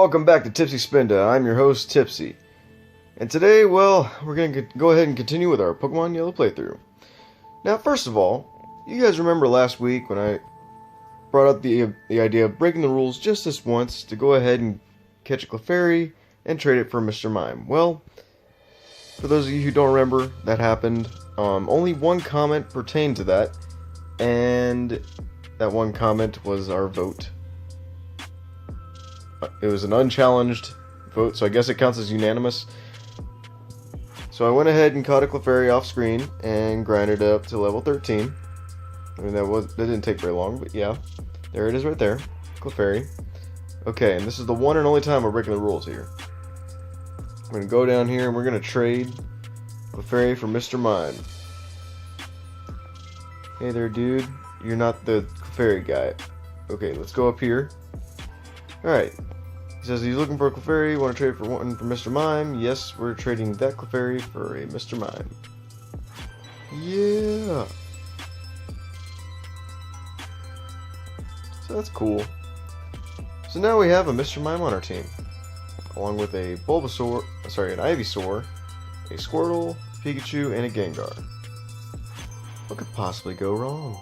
welcome back to Tipsy Spinda. I'm your host, Tipsy. And today, well, we're going to go ahead and continue with our Pokemon Yellow playthrough. Now, first of all, you guys remember last week when I brought up the idea of breaking the rules just this once to go ahead and catch a Clefairy and trade it for Mr. Mime. Well, for those of you who don't remember, that happened. Only one comment pertained to that, and that one comment was our vote. It was an unchallenged vote, so I guess it counts as unanimous. So I went ahead and caught a Clefairy off screen and grinded it up to level 13. I mean, that didn't take very long, but yeah. There it is right there. Clefairy. Okay, and this is the one and only time we're breaking the rules here. I'm going to go down here and we're going to trade Clefairy for Mr. Mime. Hey there, dude. You're not the Clefairy guy. Okay, let's go up here. Alright. He says he's looking for a Clefairy. Want to trade for one for Mr. Mime? Yes, we're trading that Clefairy for a Mr. Mime. Yeah. So that's cool. So now we have a Mr. Mime on our team, along with a Bulbasaur, an Ivysaur, a Squirtle, Pikachu, and a Gengar. What could possibly go wrong?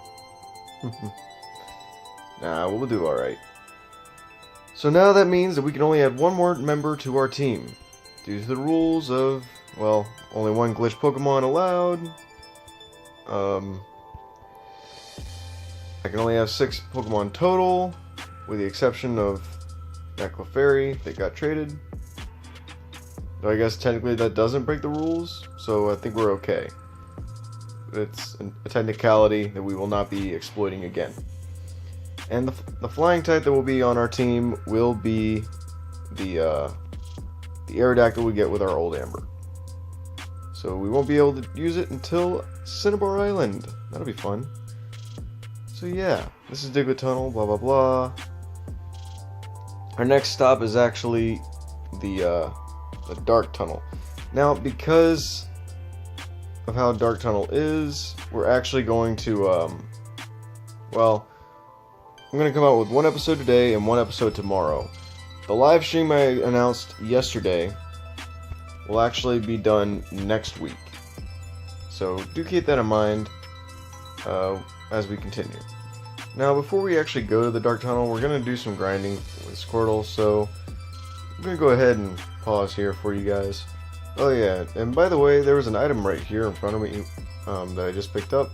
Nah, we'll do alright. So now that means that we can only add one more member to our team, due to the rules of, well, only one glitch Pokemon allowed. I can only have 6 Pokemon total, with the exception of that Clefairy that got traded. Though I guess technically that doesn't break the rules, so I think we're okay. It's a technicality that we will not be exploiting again. And the flying type that will be on our team will be the Aerodactyl we get with our old Amber. So we won't be able to use it until Cinnabar Island. That'll be fun. So yeah, this is Diglett Tunnel, blah blah blah. Our next stop is actually the Dark Tunnel. Now, because of how Dark Tunnel is, we're actually going to, well, I'm going to come out with one episode today and one episode tomorrow. The live stream I announced yesterday will actually be done next week. So do keep that in mind as we continue. Now, before we actually go to the Dark Tunnel, we're going to do some grinding with Squirtle, so I'm going to go ahead and pause here for you guys. Oh yeah, and by the way, there was an item right here in front of me that I just picked up.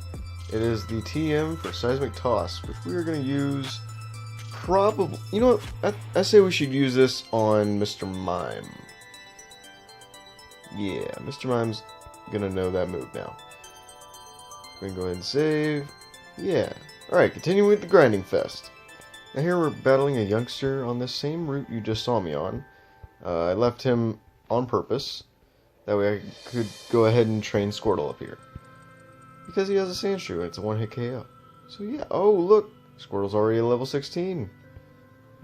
It is the TM for Seismic Toss, which we are going to use probably... You know what? I say we should use this on Mr. Mime. Yeah, Mr. Mime's going to know that move now. We can go ahead and save. Yeah. Alright, continuing with the Grinding Fest. Now here we're battling a youngster on this same route you just saw me on. I left him on purpose. That way I could go ahead and train Squirtle up here. Because he has a Sandshrew, it's a one-hit KO. So yeah, oh look, Squirtle's already at level 16. You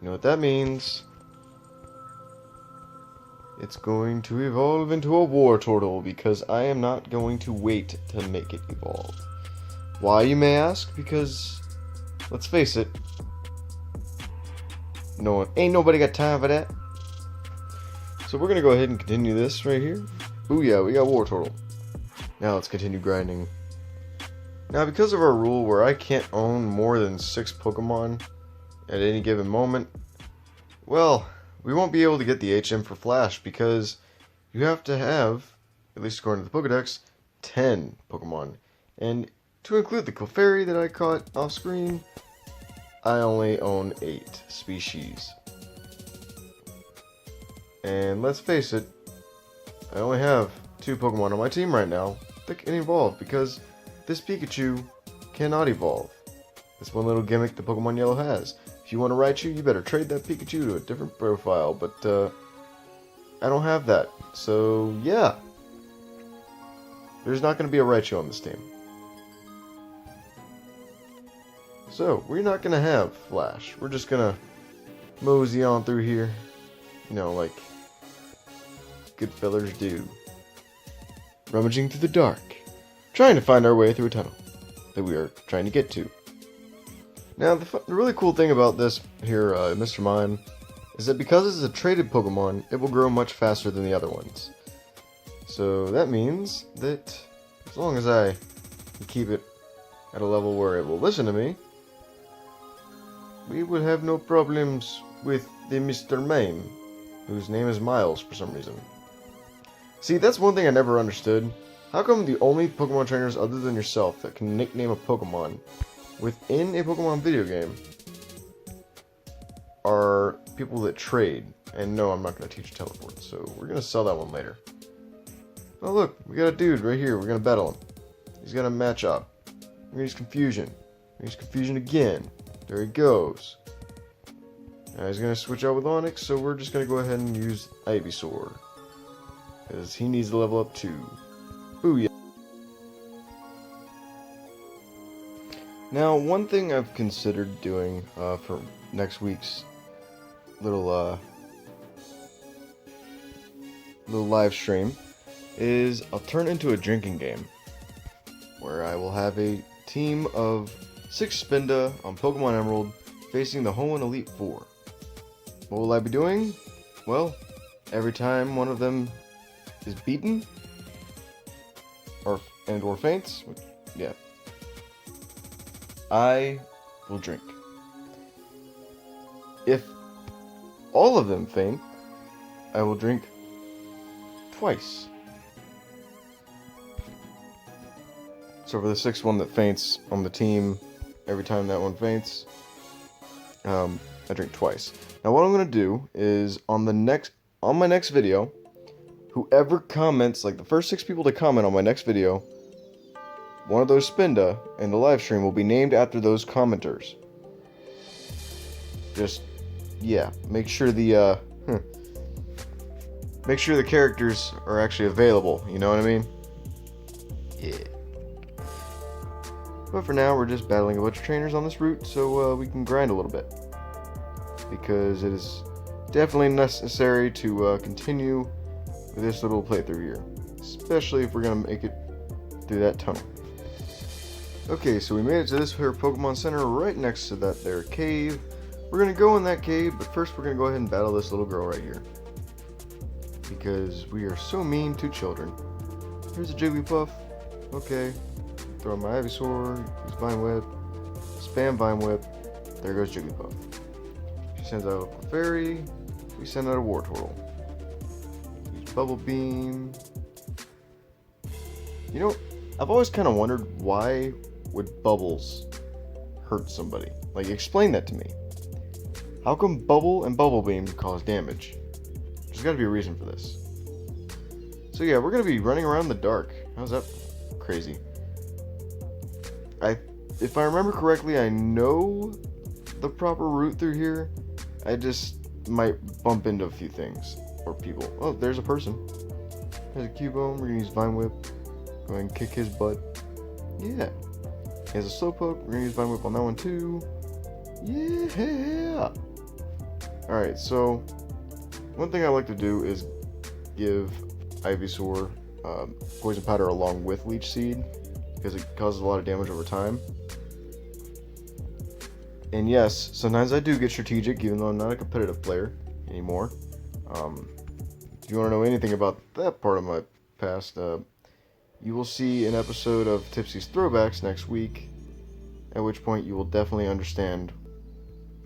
know what that means? It's going to evolve into a Wartortle, because I am not going to wait to make it evolve. Why, you may ask? Because, let's face it, ain't nobody got time for that. So we're gonna go ahead and continue this right here. Ooh yeah, we got Wartortle. Now let's continue grinding. Now, because of our rule where I can't own more than 6 Pokemon at any given moment, well, we won't be able to get the HM for Flash because you have to have, at least according to the Pokedex, 10 Pokemon. And to include the Clefairy that I caught off screen, I only own 8 species. And let's face it, I only have 2 Pokemon on my team right now that can evolve because this Pikachu cannot evolve. That's one little gimmick the Pokemon Yellow has. If you want to Raichu, you better trade that Pikachu to a different profile, but I don't have that. So yeah, there's not going to be a Raichu on this team. So we're not going to have Flash. We're just going to mosey on through here, you know, like good fellers do. Rummaging through the dark, trying to find our way through a tunnel that we are trying to get to. Now, the really cool thing about this here, Mr. Mime, is that because it's a traded Pokemon, it will grow much faster than the other ones. So that means that as long as I keep it at a level where it will listen to me, we would have no problems with the Mr. Mime, whose name is Miles for some reason. See, that's one thing I never understood. How come the only Pokemon trainers other than yourself that can nickname a Pokemon within a Pokemon video game are people that trade? And no, I'm not going to teach you teleport, so we're going to sell that one later. Oh look, we got a dude right here. We're going to battle him. He's got a match up. We're going to use Confusion. We're going to use Confusion again. There he goes. Now he's going to switch out with Onix, so we're just going to go ahead and use Ivysaur. Because he needs to level up too. Booyah. Now, one thing I've considered doing for next week's little live stream is I'll turn it into a drinking game where I will have a team of 6 Spinda on Pokemon Emerald facing the Hoenn Elite Four. What will I be doing? Well, every time one of them is beaten or faints, yeah, I will drink. If all of them faint, I will drink twice. So for the 6th one that faints on the team, every time that one faints, I drink twice. Now what I'm gonna do is on my next video, whoever comments, like the first 6 people to comment on my next video, one of those Spinda in the live stream will be named after those commenters. Just, yeah, make sure the make sure the characters are actually available. You know what I mean? Yeah. But for now, we're just battling a bunch of trainers on this route, so we can grind a little bit. Because it is definitely necessary to continue with this little playthrough here. Especially if we're going to make it through that tunnel. Okay, so we made it to this here Pokemon Center right next to that there cave. We're going to go in that cave, but first we're going to go ahead and battle this little girl right here. Because we are so mean to children. Here's a Jigglypuff. Okay. Throw my Ivysaur, use Vine Whip, spam Vine Whip, there goes Jigglypuff. She sends out a Clefairy, we send out a Wartortle. Use Bubble Beam. You know, I've always kind of wondered why would bubbles hurt somebody? Like, explain that to me. How come Bubble and Bubble Beam cause damage? There's got to be a reason for this. So yeah, we're going to be running around in the dark. How's that crazy? If I remember correctly, I know the proper route through here. I just might bump into a few things or people. Oh, there's a person. There's a Cubone. We're gonna use Vine Whip. Go ahead and kick his butt. Yeah. He has a Slowpoke. We're gonna use Vine Whip on that one too. Yeah. All right. So one thing I like to do is give Ivysaur Poison Powder along with Leech Seed, because it causes a lot of damage over time. And yes, sometimes I do get strategic, even though I'm not a competitive player anymore. If you want to know anything about that part of my past, you will see an episode of Tipsy's Throwbacks next week, at which point you will definitely understand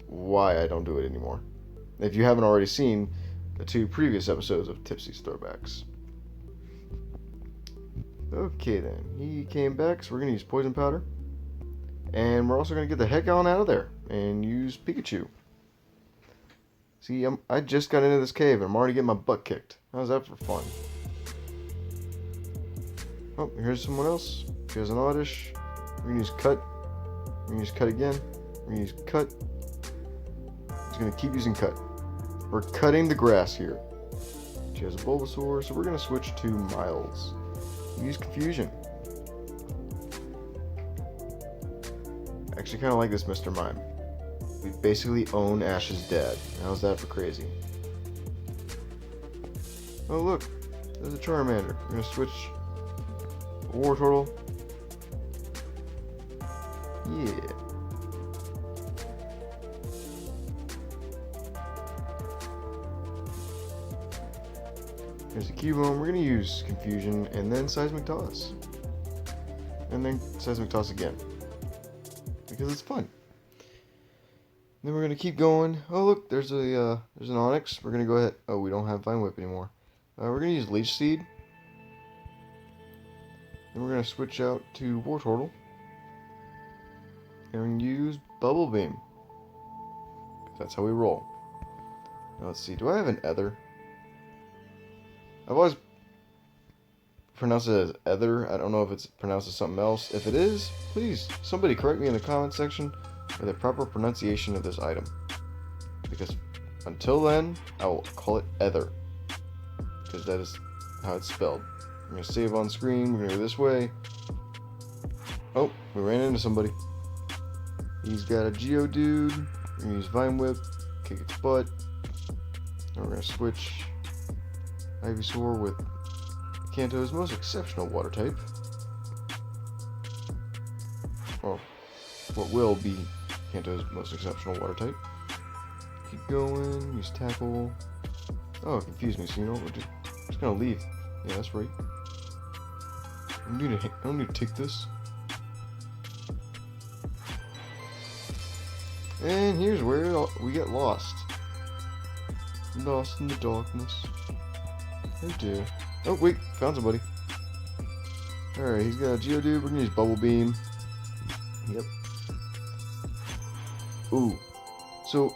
why I don't do it anymore. If you haven't already seen the 2 previous episodes of Tipsy's Throwbacks. Okay then, he came back, so we're going to use Poison Powder. And we're also going to get the heck on out of there and use Pikachu. See, I just got into this cave and I'm already getting my butt kicked. How's that for fun? Oh, here's someone else. Here's an Oddish. We're going to use Cut. We're going to use Cut again. We're going to use Cut. Just going to keep using Cut. We're cutting the grass here. She has a Bulbasaur, so we're going to switch to Miles. Use Confusion. I actually kind of like this Mr. Mime. We basically own Ash's dad. How's that for crazy? Oh look, there's a Charmander. We're going to switch a Wartortle. Yeah. There's a Cubone. We're going to use Confusion and then Seismic Toss. And then Seismic Toss again. Because it's fun. Then we're going to keep going. Oh, look, there's an Onyx. We're going to go ahead. Oh, we don't have Vine Whip anymore. We're going to use Leech Seed. Then we're going to switch out to Wartortle. And use Bubble Beam. That's how we roll. Now let's see. Do I have an Ether? I've always pronounced it as Ether. I don't know if it's pronounced as something else. If it is, please, somebody correct me in the comment section with the proper pronunciation of this item. Because until then, I will call it Ether. Because that is how it's spelled. I'm going to save on screen. We're going to go this way. Oh, we ran into somebody. He's got a Geodude. We're going to use Vine Whip. Kick its butt. And we're going to switch Ivysaur with Kanto's most exceptional water type. Or what will be Kanto's most exceptional water type. Keep going. Use Tackle. Oh, it confused me. So you know what we're just going to leave. Yeah, that's right. I don't need to take this. And here's where we get lost. Lost in the darkness. Oh dear. Oh wait, found somebody. Alright, he's got a Geodude. We're gonna use Bubble Beam. Yep. Ooh. So,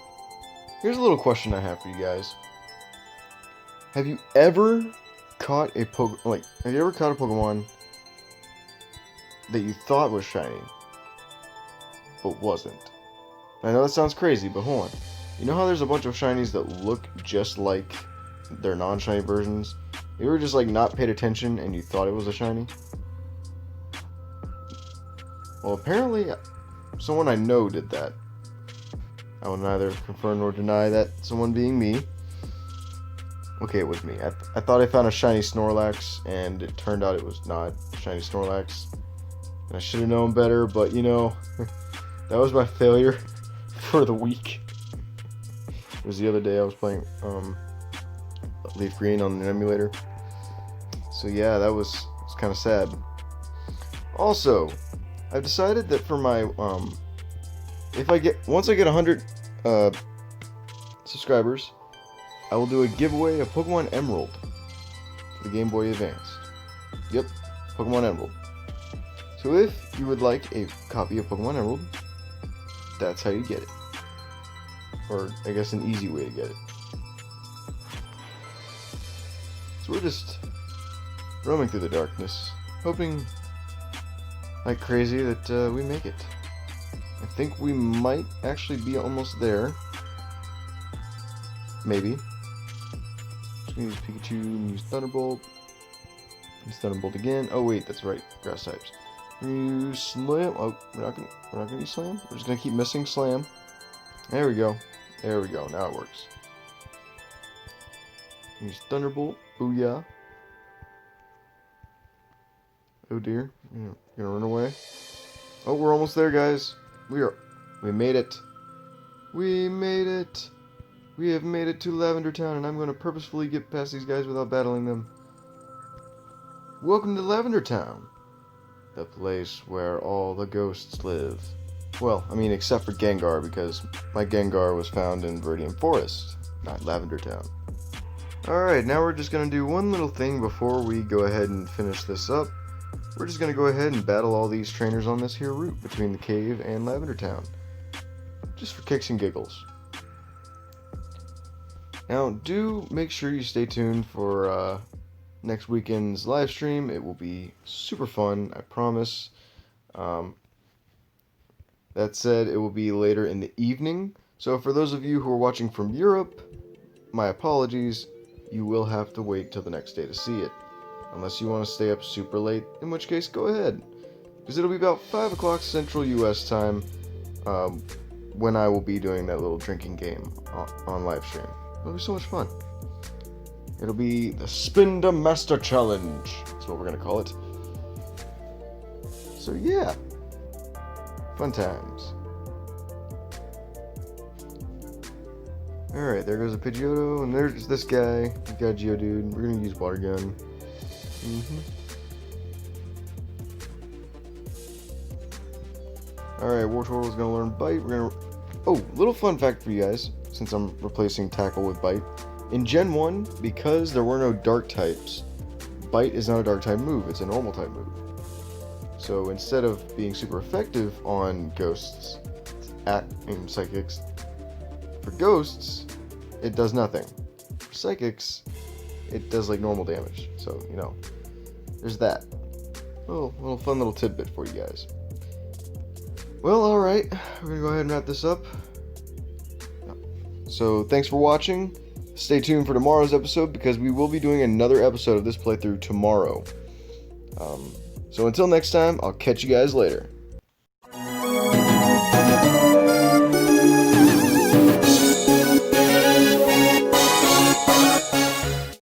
here's a little question I have for you guys. Have you ever caught a Pokemon that you thought was shiny, but wasn't? I know that sounds crazy, but hold on. You know how there's a bunch of shinies that look just like their non-shiny versions? You were just like not paid attention and you thought it was a shiny? Well, apparently someone I know did that. I will neither confirm nor deny that someone being me. Okay, it was me. I thought I found a shiny Snorlax, and it turned out it was not a shiny Snorlax. And I should have known better, but you know, that was my failure for the week. It was the other day I was playing Leaf Green on an emulator. So yeah, that was kind of sad. Also, I've decided that for my once I get 100 subscribers, I will do a giveaway of Pokemon Emerald for the Game Boy Advance. Yep, Pokemon Emerald. So if you would like a copy of Pokemon Emerald, that's how you get it. Or, I guess, an easy way to get it. So we're just roaming through the darkness, hoping like crazy that we make it. I think we might actually be almost there. Maybe. Just gonna use Pikachu and use Thunderbolt. Use Thunderbolt again. Oh wait, that's right, grass types. Use Slam. Oh, we're not gonna use Slam. We're just gonna keep missing Slam. There we go. There we go. Now it works. Use Thunderbolt. Booyah. Oh dear. Gonna run away. Oh, we're almost there, guys. We made it. We made it. We have made it to Lavender Town, and I'm going to purposefully get past these guys without battling them. Welcome to Lavender Town, the place where all the ghosts live. Well, I mean, except for Gengar, because my Gengar was found in Viridian Forest, not Lavender Town. Alright, now we're just going to do one little thing before we go ahead and finish this up. We're just going to go ahead and battle all these trainers on this here route between the cave and Lavender Town. Just for kicks and giggles. Now, do make sure you stay tuned for next weekend's live stream. It will be super fun, I promise. That said, it will be later in the evening. So for those of you who are watching from Europe, my apologies. You will have to wait till the next day to see it. Unless you want to stay up super late, in which case, go ahead. Because it'll be about 5 o'clock Central US time when I will be doing that little drinking game on live stream. It'll be so much fun. It'll be the Spinda Master Challenge. That's what we're going to call it. So yeah. Fun times. Alright, there goes a Pidgeotto, and there's this guy. We got a Geodude. We're gonna use Water Gun. Alright, Wartortle's gonna learn Bite. We're gonna... Oh, little fun fact for you guys, since I'm replacing Tackle with Bite. In Gen 1, because there were no Dark types, Bite is not a Dark type move, it's a normal type move. So instead of being super effective on Ghosts and Psychics, for Ghosts, it does nothing. For Psychics, it does like normal damage. So, you know, there's that. Little fun little tidbit for you guys. Well, alright, we're gonna go ahead and wrap this up. So, thanks for watching. Stay tuned for tomorrow's episode because we will be doing another episode of this playthrough tomorrow. So until next time, I'll catch you guys later.